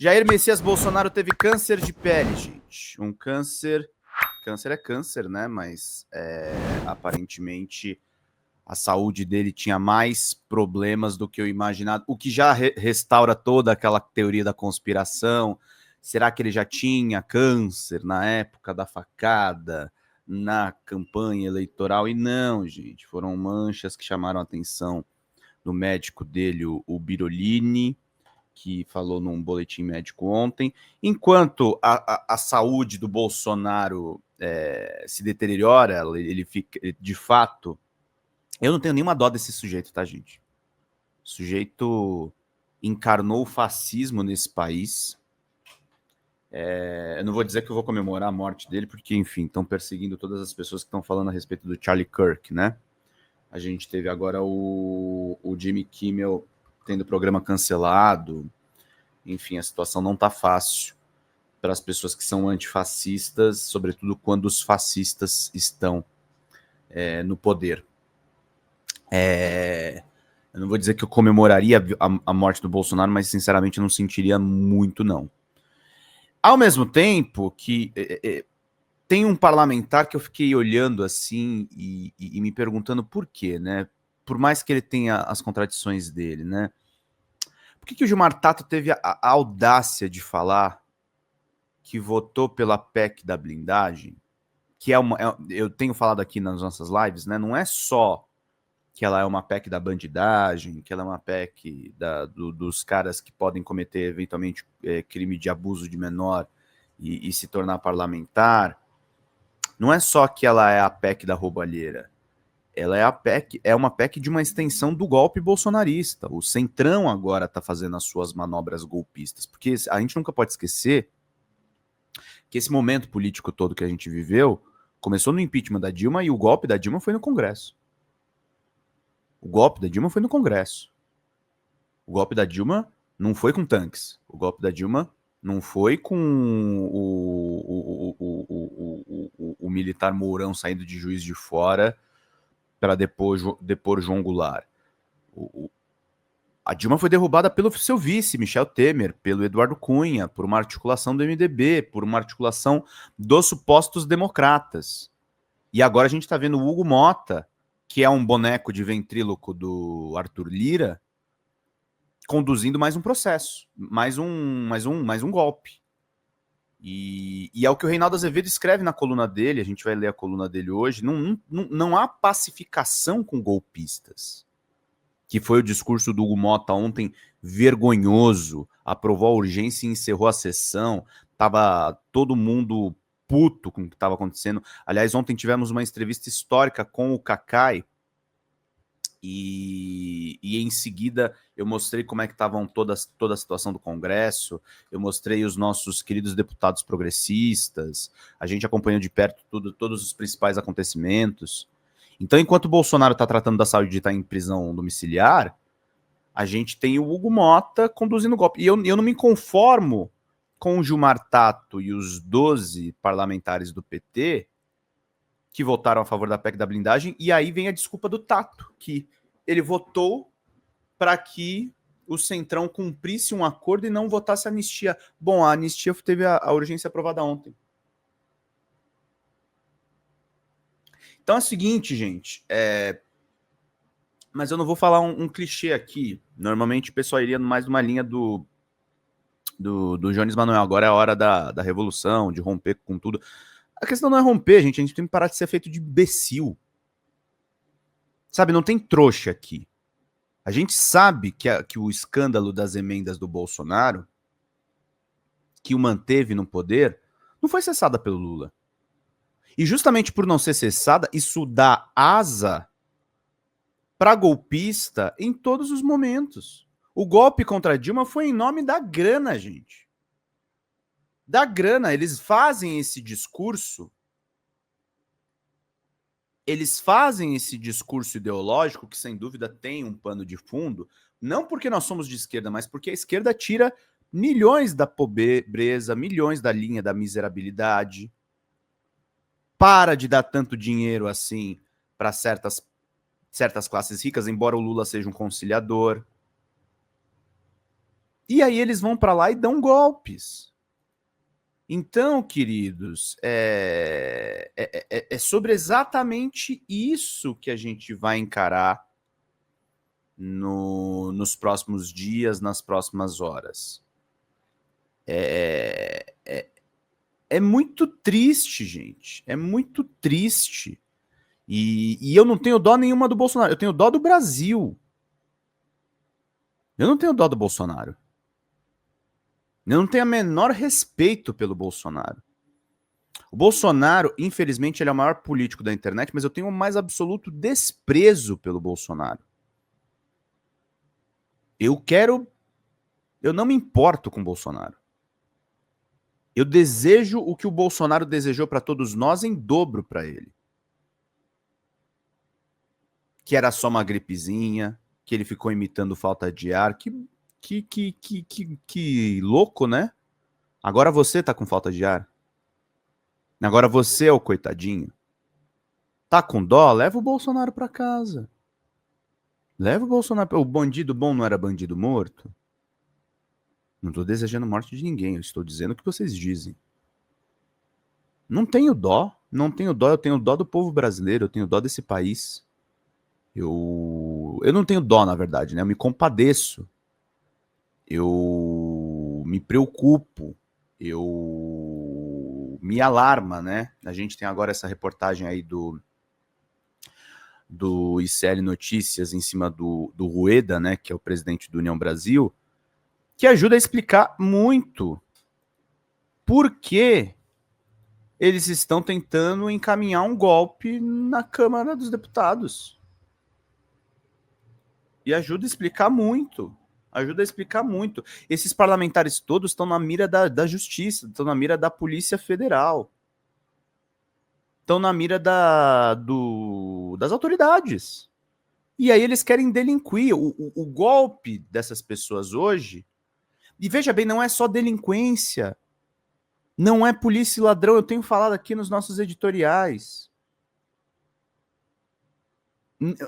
Jair Messias Bolsonaro teve câncer de pele, gente. Um câncer... Câncer é câncer, né? Mas aparentemente a saúde dele tinha mais problemas do que eu imaginava. O que já restaura toda aquela teoria da conspiração. Será que ele já tinha câncer na época da facada, na campanha eleitoral? E não, gente. Foram manchas que chamaram a atenção do médico dele, o Birolini, que falou num boletim médico ontem. Enquanto a saúde do Bolsonaro se deteriora, ele fica, de fato... Eu não tenho nenhuma dó desse sujeito, tá, gente? O sujeito encarnou o fascismo nesse país. Eu não vou dizer que eu vou comemorar a morte dele, porque, enfim, estão perseguindo todas as pessoas que estão falando a respeito do Charlie Kirk, né? A gente teve agora o Jimmy Kimmel tendo o programa cancelado. Enfim, a situação não tá fácil para as pessoas que são antifascistas, sobretudo quando os fascistas estão no poder. Eu não vou dizer que eu comemoraria a morte do Bolsonaro, mas sinceramente eu não sentiria muito, não. Ao mesmo tempo que tem um parlamentar que eu fiquei olhando assim e me perguntando por quê, né? Por mais que ele tenha as contradições dele, né? Por que o Gilmar Tato teve a audácia de falar que votou pela PEC da blindagem, que eu tenho falado aqui nas nossas lives, né? Não é só que ela é uma PEC da bandidagem, que ela é uma PEC dos caras que podem cometer eventualmente crime de abuso de menor e se tornar parlamentar. Não é só que ela é a PEC da roubalheira. Ela é uma PEC de uma extensão do golpe bolsonarista. O Centrão agora está fazendo as suas manobras golpistas, porque a gente nunca pode esquecer que esse momento político todo que a gente viveu começou no impeachment da Dilma e o golpe da Dilma foi no Congresso. O golpe da Dilma foi no Congresso. O golpe da Dilma não foi com tanques. O golpe da Dilma não foi com o militar Mourão saindo de Juiz de Fora para depor João Goulart. A Dilma foi derrubada pelo seu vice, Michel Temer, pelo Eduardo Cunha, por uma articulação do MDB, por uma articulação dos supostos democratas. E agora a gente está vendo o Hugo Mota, que é um boneco de ventríloco do Arthur Lira, conduzindo mais um processo, mais um golpe. E é o que o Reinaldo Azevedo escreve na coluna dele, a gente vai ler a coluna dele hoje. Não há pacificação com golpistas, que foi o discurso do Hugo Mota ontem, vergonhoso, aprovou a urgência e encerrou a sessão, tava todo mundo puto com o que estava acontecendo. Aliás, ontem tivemos uma entrevista histórica com o Cacai, e em seguida eu mostrei como é que estavam toda a situação do Congresso, eu mostrei os nossos queridos deputados progressistas, a gente acompanhou de perto todos os principais acontecimentos. Então, enquanto o Bolsonaro está tratando da saúde de estar em prisão domiciliar, a gente tem o Hugo Mota conduzindo o golpe. E eu não me conformo com o Gilmar Tato e os 12 parlamentares do PT que votaram a favor da PEC da blindagem, e aí vem a desculpa do Tato, que ele votou para que o Centrão cumprisse um acordo e não votasse a anistia. Bom, a anistia teve a urgência aprovada ontem. Então é o seguinte, gente, mas eu não vou falar um clichê aqui. Normalmente o pessoal iria mais numa linha do Jones Manuel. Agora é a hora da revolução, de romper com tudo. A questão não é romper, gente. A gente tem que parar de ser feito de imbecil. Sabe, não tem trouxa aqui. A gente sabe que o escândalo das emendas do Bolsonaro, que o manteve no poder, não foi cessada pelo Lula. E justamente por não ser cessada, isso dá asa para golpista em todos os momentos. O golpe contra Dilma foi em nome da grana, gente. Da grana. Eles fazem esse discurso. Eles fazem esse discurso ideológico, que sem dúvida tem um pano de fundo, não porque nós somos de esquerda, mas porque a esquerda tira milhões da pobreza, milhões da linha da miserabilidade. Para de dar tanto dinheiro assim para certas classes ricas, embora o Lula seja um conciliador. E aí eles vão para lá e dão golpes. Então, queridos, é sobre exatamente isso que a gente vai encarar nos próximos dias, nas próximas horas. É muito triste, gente. É muito triste. E eu não tenho dó nenhuma do Bolsonaro. Eu tenho dó do Brasil. Eu não tenho dó do Bolsonaro. Eu não tenho o menor respeito pelo Bolsonaro. O Bolsonaro, infelizmente, ele é o maior político da internet, mas eu tenho o mais absoluto desprezo pelo Bolsonaro. Eu não me importo com o Bolsonaro. Eu desejo o que o Bolsonaro desejou para todos nós em dobro para ele. Que era só uma gripezinha, que ele ficou imitando falta de ar. Que louco, né? Agora você tá com falta de ar. Agora você é o coitadinho. Tá com dó? Leva o Bolsonaro pra casa. Leva o Bolsonaro. O bandido bom não era bandido morto? Não tô desejando a morte de ninguém. Eu estou dizendo o que vocês dizem. Não tenho dó. Não tenho dó. Eu tenho dó do povo brasileiro. Eu tenho dó desse país. Eu não tenho dó, na verdade, né? Eu me compadeço. Eu me preocupo. Eu me alarma, né? A gente tem agora essa reportagem aí do ICL Notícias em cima do Rueda, né, que é o presidente do União Brasil, que ajuda a explicar muito por que eles estão tentando encaminhar um golpe na Câmara dos Deputados. E ajuda a explicar muito. Ajuda a explicar muito. Esses parlamentares todos estão na mira da justiça, estão na mira da Polícia Federal. Estão na mira das autoridades. E aí eles querem delinquir. O golpe dessas pessoas hoje, e veja bem, não é só delinquência, não é polícia e ladrão, eu tenho falado aqui nos nossos editoriais.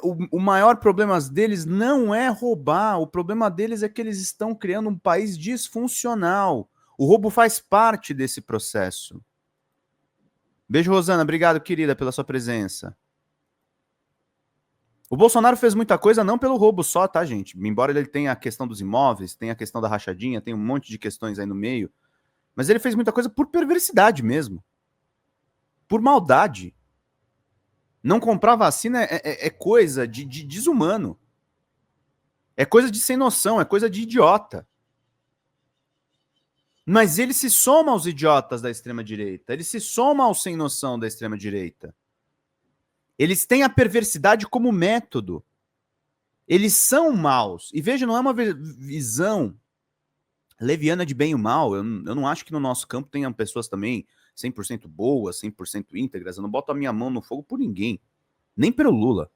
O maior problema deles não é roubar, o problema deles é que eles estão criando um país disfuncional. O roubo faz parte desse processo. Beijo, Rosana, obrigado, querida, pela sua presença. O Bolsonaro fez muita coisa não pelo roubo só, tá, gente? Embora ele tenha a questão dos imóveis, tenha a questão da rachadinha, tem um monte de questões aí no meio. Mas ele fez muita coisa por perversidade mesmo. Por maldade. Não comprar vacina é coisa de desumano. É coisa de sem noção, é coisa de idiota. Mas ele se soma aos idiotas da extrema-direita. Ele se soma aos sem noção da extrema-direita. Eles têm a perversidade como método. Eles são maus. E veja, não é uma visão leviana de bem e mal. Eu não acho que no nosso campo tenham pessoas também 100% boas, 100% íntegras. Eu não boto a minha mão no fogo por ninguém. Nem pelo Lula,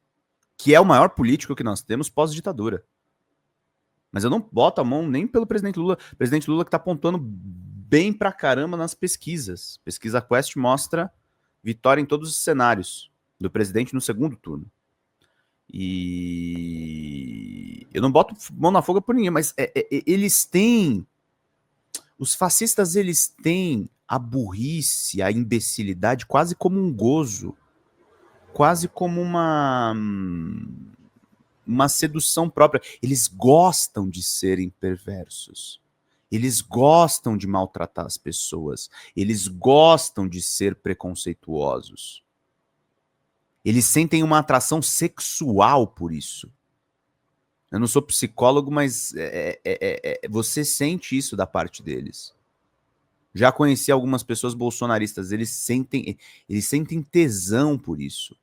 que é o maior político que nós temos pós-ditadura. Mas eu não boto a mão nem pelo presidente Lula. O presidente Lula que tá apontando bem pra caramba nas pesquisas. Pesquisa Quest mostra vitória em todos os cenários do presidente no segundo turno. E eu não boto mão na foga por ninguém, mas eles têm... Os fascistas, eles têm a burrice, a imbecilidade quase como um gozo. Quase como uma sedução própria. Eles gostam de serem perversos. Eles gostam de maltratar as pessoas. Eles gostam de ser preconceituosos. Eles sentem uma atração sexual por isso. Eu não sou psicólogo, mas você sente isso da parte deles. Já conheci algumas pessoas bolsonaristas, eles sentem tesão por isso.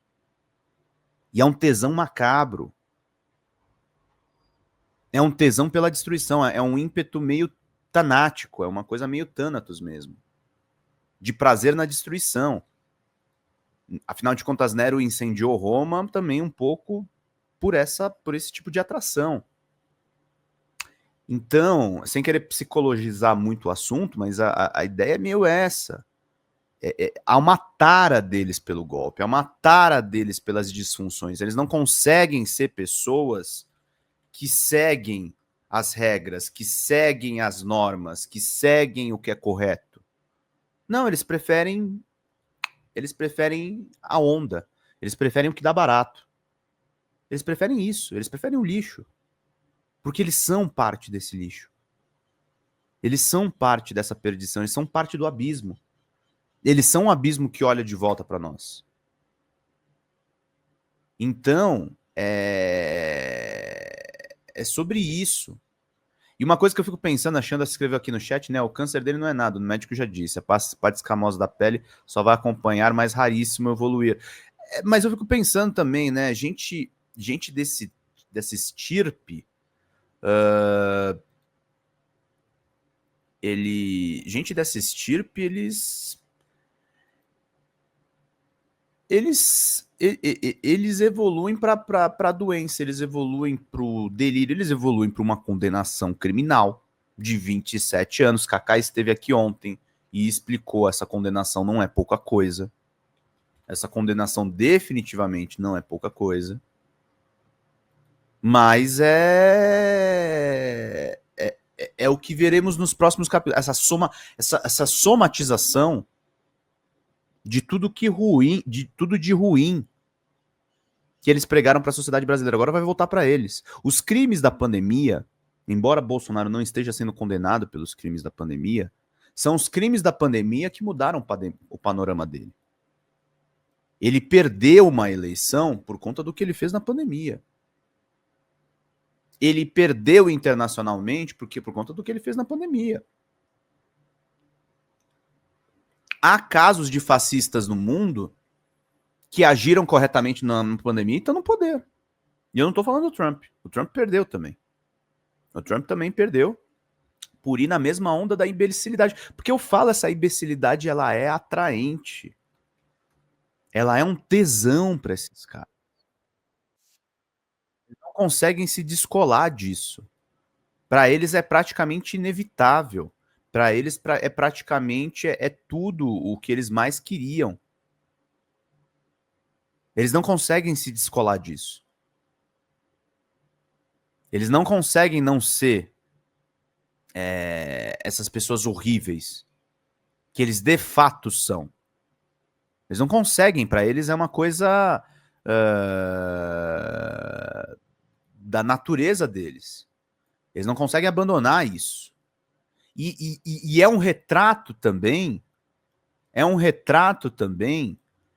E é um tesão macabro. É um tesão pela destruição, é um ímpeto meio tanático, é uma coisa meio Thanatos mesmo. De prazer na destruição. Afinal de contas, Nero incendiou Roma também um pouco por esse tipo de atração. Então, sem querer psicologizar muito o assunto, mas a ideia é meio essa. Há uma tara deles pelo golpe, há uma tara deles pelas disfunções. Eles não conseguem ser pessoas que seguem as regras, que seguem as normas, que seguem o que é correto. Não, eles preferem a onda. Eles preferem o que dá barato. Eles preferem isso, eles preferem o lixo. Porque eles são parte desse lixo. Eles são parte dessa perdição, eles são parte do abismo. Eles são um abismo que olha de volta para nós. Então, é sobre isso. E uma coisa que eu fico pensando, achando, escreveu aqui no chat, né? O câncer dele não é nada, o médico já disse. A parte escamosa da pele só vai acompanhar, mas raríssimo evoluir. Mas eu fico pensando também, né? Gente dessa estirpe, gente dessa estirpe, eles evoluem para a doença, eles evoluem para o delírio, eles evoluem para uma condenação criminal de 27 anos. Kaká esteve aqui ontem e explicou, essa condenação não é pouca coisa. Essa condenação definitivamente não é pouca coisa. Mas é o que veremos nos próximos capítulos. Essa somatização de tudo de ruim que eles pregaram para a sociedade brasileira. Agora vai voltar para eles. Os crimes da pandemia, embora Bolsonaro não esteja sendo condenado pelos crimes da pandemia, são os crimes da pandemia que mudaram o panorama dele. Ele perdeu uma eleição por conta do que ele fez na pandemia. Ele perdeu internacionalmente por conta do que ele fez na pandemia. Há casos de fascistas no mundo que agiram corretamente na pandemia e estão no poder. E eu não estou falando do Trump. O Trump perdeu também. O Trump também perdeu por ir na mesma onda da imbecilidade. Porque eu falo, essa imbecilidade, ela é atraente. Ela é um tesão para esses caras. Eles não conseguem se descolar disso. Para eles é praticamente inevitável. Para eles é praticamente tudo o que eles mais queriam. Eles não conseguem se descolar disso. Eles não conseguem não ser essas pessoas horríveis que eles de fato são. Eles não conseguem. Para eles é uma coisa da natureza deles. Eles não conseguem abandonar isso. E é um retrato também,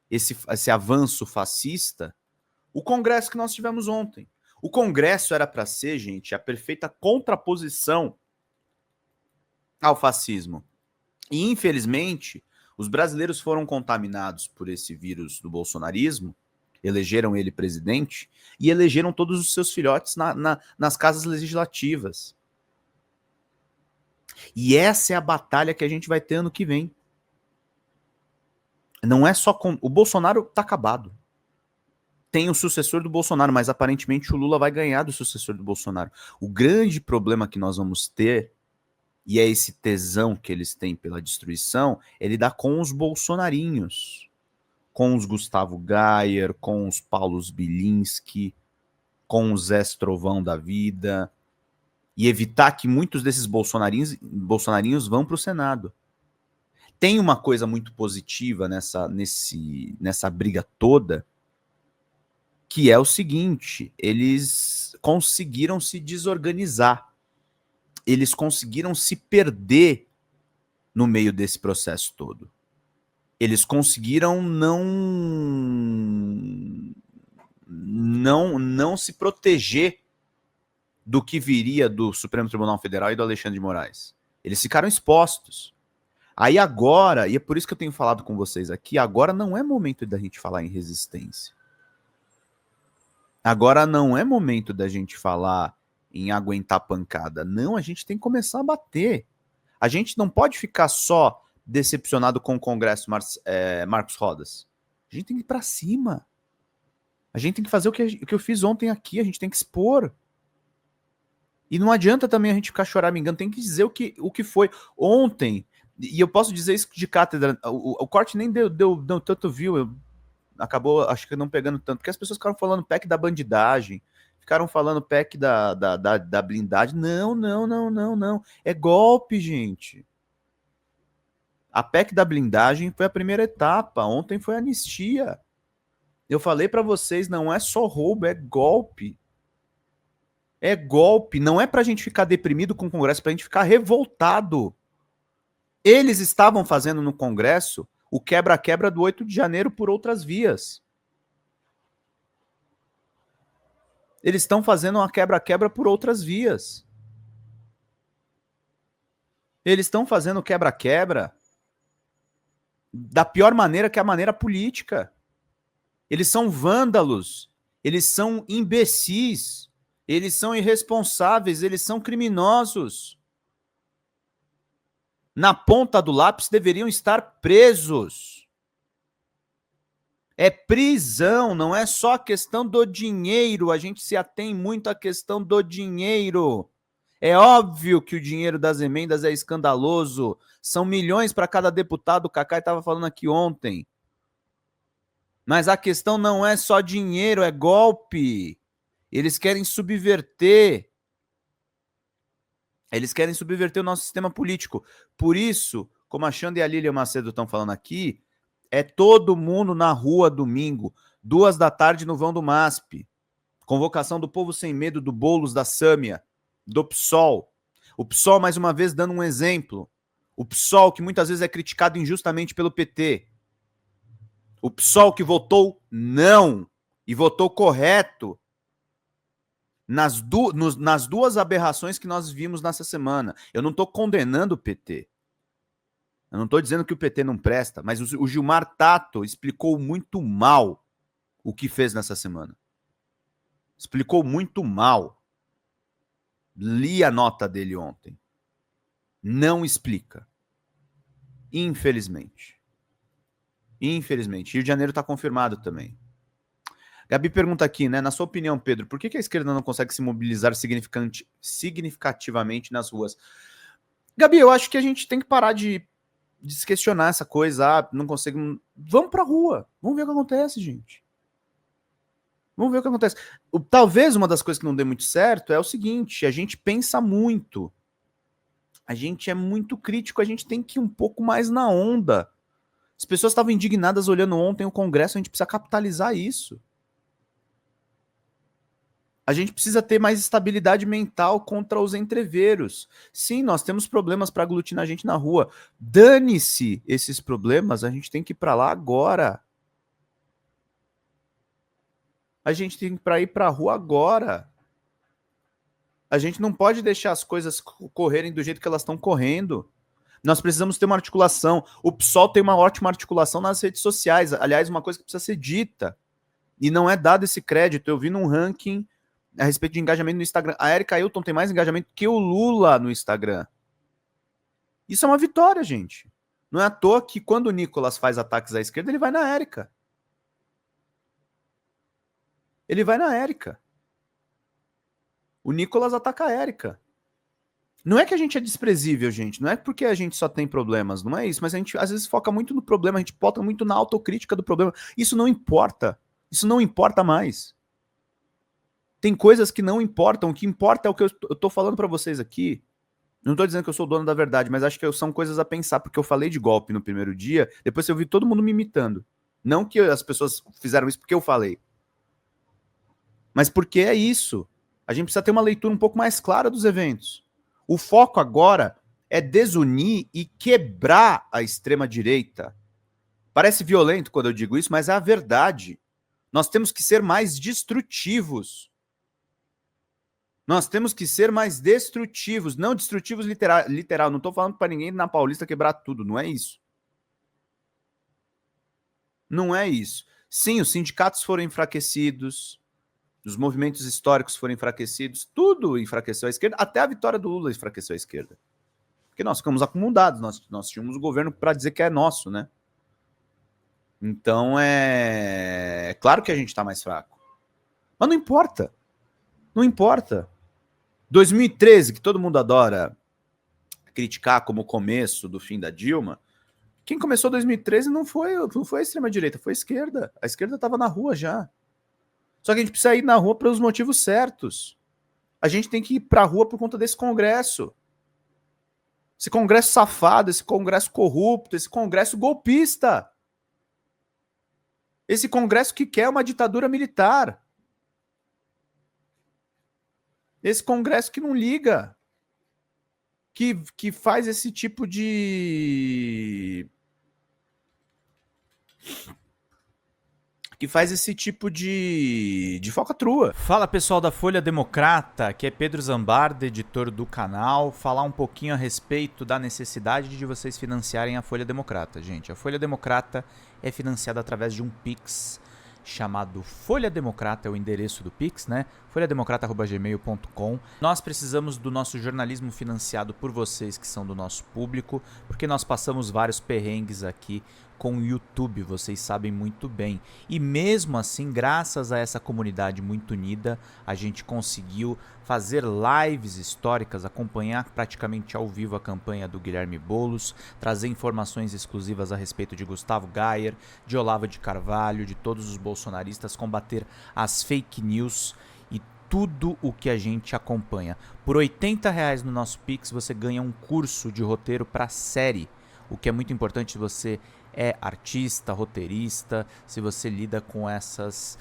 esse avanço fascista, o congresso que nós tivemos ontem. O congresso era para ser, gente, a perfeita contraposição ao fascismo. E, infelizmente, os brasileiros foram contaminados por esse vírus do bolsonarismo, elegeram ele presidente e elegeram todos os seus filhotes nas casas legislativas. E essa é a batalha que a gente vai ter ano que vem. Não é só com... O Bolsonaro tá acabado. Tem o sucessor do Bolsonaro, mas aparentemente o Lula vai ganhar do sucessor do Bolsonaro. O grande problema que nós vamos ter, e é esse tesão que eles têm pela destruição, é lidar com os bolsonarinhos. Com os Gustavo Gayer, com os Paulos Bilinski, com os Zé Trovão da vida, e evitar que muitos desses bolsonarinhos vão para o Senado. Tem uma coisa muito positiva nessa briga toda, que é o seguinte: eles conseguiram se desorganizar, eles conseguiram se perder no meio desse processo todo. Eles conseguiram não se proteger do que viria do Supremo Tribunal Federal e do Alexandre de Moraes. Eles ficaram expostos. Aí agora, e é por isso que eu tenho falado com vocês aqui, agora não é momento da gente falar em resistência. Agora não é momento da gente falar em aguentar pancada. Não, a gente tem que começar a bater. A gente não pode ficar só decepcionado com o Congresso Marcos Rodas. A gente tem que ir pra cima. A gente tem que fazer o que eu fiz ontem aqui, a gente tem que expor. E não adianta também a gente ficar choramingando, tem que dizer o que foi. Ontem, e eu posso dizer isso de cátedra, o corte nem deu tanto view, acabou, acho que não pegando tanto, porque as pessoas ficaram falando PEC da bandidagem, ficaram falando PEC da blindagem. Não, não, não, não, não. É golpe, gente. A PEC da blindagem foi a primeira etapa. Ontem foi anistia. Eu falei para vocês, não é só roubo, é golpe. É golpe. Não é pra gente ficar deprimido com o Congresso, é pra gente ficar revoltado. Eles estavam fazendo no Congresso o quebra-quebra do 8 de janeiro por outras vias. Eles estão fazendo uma quebra-quebra por outras vias. Eles estão fazendo quebra-quebra da pior maneira, que é a maneira política. Eles são vândalos, eles são imbecis, eles são irresponsáveis, eles são criminosos. Na ponta do lápis deveriam estar presos. É prisão, não é só a questão do dinheiro. A gente se atém muito à questão do dinheiro. É óbvio que o dinheiro das emendas é escandaloso. São milhões para cada deputado. O Cacai estava falando aqui ontem. Mas a questão não é só dinheiro, é golpe. Eles querem subverter. Eles querem subverter o nosso sistema político. Por isso, como a Xanda e a Lília Macedo estão falando aqui, é todo mundo na rua domingo, 2h no vão do MASP. Convocação do Povo Sem Medo, do Boulos, da Sâmia, do PSOL. O PSOL, mais uma vez, dando um exemplo. O PSOL, que muitas vezes é criticado injustamente pelo PT. O PSOL que votou não e votou correto nas duas aberrações que nós vimos nessa semana. Eu não estou condenando o PT. Eu não estou dizendo que o PT não presta, mas o Gilmar Tato explicou muito mal o que fez nessa semana. Explicou muito mal. Li a nota dele ontem. Não explica. Infelizmente. Infelizmente. Rio de Janeiro está confirmado também. Gabi pergunta aqui, né? Na sua opinião, Pedro, por que a esquerda não consegue se mobilizar significativamente nas ruas? Gabi, eu acho que a gente tem que parar de se questionar essa coisa. Não consigo. Vamos pra rua. Vamos ver o que acontece, gente. Vamos ver o que acontece. Talvez uma das coisas que não dê muito certo é o seguinte: a gente pensa muito. A gente é muito crítico, a gente tem que ir um pouco mais na onda. As pessoas estavam indignadas olhando ontem o Congresso, a gente precisa capitalizar isso. A gente precisa ter mais estabilidade mental contra os entreveros. Sim, nós temos problemas para aglutinar a gente na rua. Dane-se esses problemas, a gente tem que ir para lá agora. A gente tem que ir para a rua agora. A gente não pode deixar as coisas correrem do jeito que elas estão correndo. Nós precisamos ter uma articulação. O PSOL tem uma ótima articulação nas redes sociais. Aliás, uma coisa que precisa ser dita. E não é dado esse crédito. Eu vi num ranking a respeito de engajamento no Instagram. A Erika Hilton tem mais engajamento que o Lula no Instagram. Isso é uma vitória, gente. Não é à toa que quando o Nicolas faz ataques à esquerda, ele vai na Erika. Ele vai na Erika. O Nicolas ataca a Erika. Não é que a gente é desprezível, gente. Não é porque a gente só tem problemas. Não é isso. Mas a gente às vezes foca muito no problema. A gente bota muito na autocrítica do problema. Isso não importa. Isso não importa mais. Tem coisas que não importam. O que importa é o que eu tô falando para vocês aqui. Não tô dizendo que eu sou o dono da verdade, mas acho que são coisas a pensar, porque eu falei de golpe no primeiro dia, depois eu vi todo mundo me imitando. Não que as pessoas fizeram isso porque eu falei, mas porque é isso. A gente precisa ter uma leitura um pouco mais clara dos eventos. O foco agora é desunir e quebrar a extrema-direita. Parece violento quando eu digo isso, mas é a verdade. Nós temos que ser mais destrutivos. Nós temos que ser mais destrutivos, não destrutivos literal. Não estou falando para ninguém na Paulista quebrar tudo, não é isso. Não é isso. Sim, os sindicatos foram enfraquecidos, os movimentos históricos foram enfraquecidos, tudo enfraqueceu a esquerda, até a vitória do Lula enfraqueceu a esquerda. Porque nós ficamos acomodados, nós tínhamos o governo para dizer que é nosso, né? Então é claro que a gente está mais fraco. Mas não importa. Não importa. 2013, que todo mundo adora criticar como o começo do fim da Dilma, quem começou 2013 não foi a extrema-direita, foi a esquerda. A esquerda estava na rua já. Só que a gente precisa ir na rua pelos motivos certos. A gente tem que ir pra rua por conta desse Congresso. Esse Congresso safado, esse Congresso corrupto, esse Congresso golpista. Esse Congresso que quer uma ditadura militar. Esse Congresso que não liga. Que faz esse tipo de... de falcatrua. Fala pessoal da Folha Democrata, que é Pedro Zambarda, editor do canal, falar um pouquinho a respeito da necessidade de vocês financiarem a Folha Democrata. Gente, a Folha Democrata é financiada através de um Pix chamado Folha Democrata, é o endereço do Pix, né? folhademocrata@gmail.com. Nós precisamos do nosso jornalismo financiado por vocês que são do nosso público, porque nós passamos vários perrengues aqui com o YouTube, vocês sabem muito bem. E mesmo assim, graças a essa comunidade muito unida, a gente conseguiu fazer lives históricas, acompanhar praticamente ao vivo a campanha do Guilherme Boulos, trazer informações exclusivas a respeito de Gustavo Gayer, de Olavo de Carvalho, de todos os bolsonaristas, combater as fake news e tudo o que a gente acompanha. Por R$80 no nosso Pix você ganha um curso de roteiro para série, o que é muito importante se você é artista, roteirista, se você lida com essas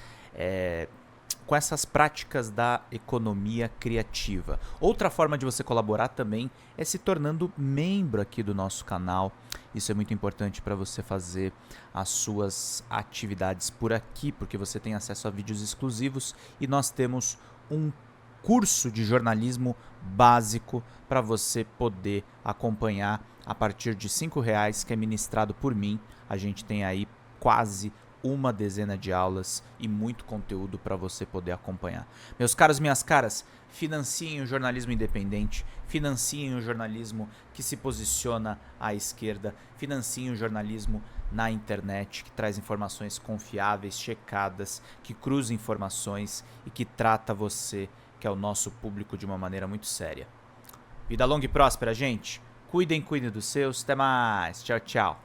práticas da economia criativa. Outra forma de você colaborar também é se tornando membro aqui do nosso canal. Isso é muito importante para você fazer as suas atividades por aqui, porque você tem acesso a vídeos exclusivos e nós temos um curso de jornalismo básico para você poder acompanhar a partir de R$5, que é ministrado por mim. A gente tem aí quase uma dezena de aulas e muito conteúdo para você poder acompanhar. Meus caros, minhas caras, financiem o jornalismo independente, financiem o jornalismo que se posiciona à esquerda, financiem o jornalismo na internet, que traz informações confiáveis, checadas, que cruza informações e que trata você, que é o nosso público, de uma maneira muito séria. Vida longa e próspera, gente. Cuidem dos seus. Até mais. Tchau, tchau.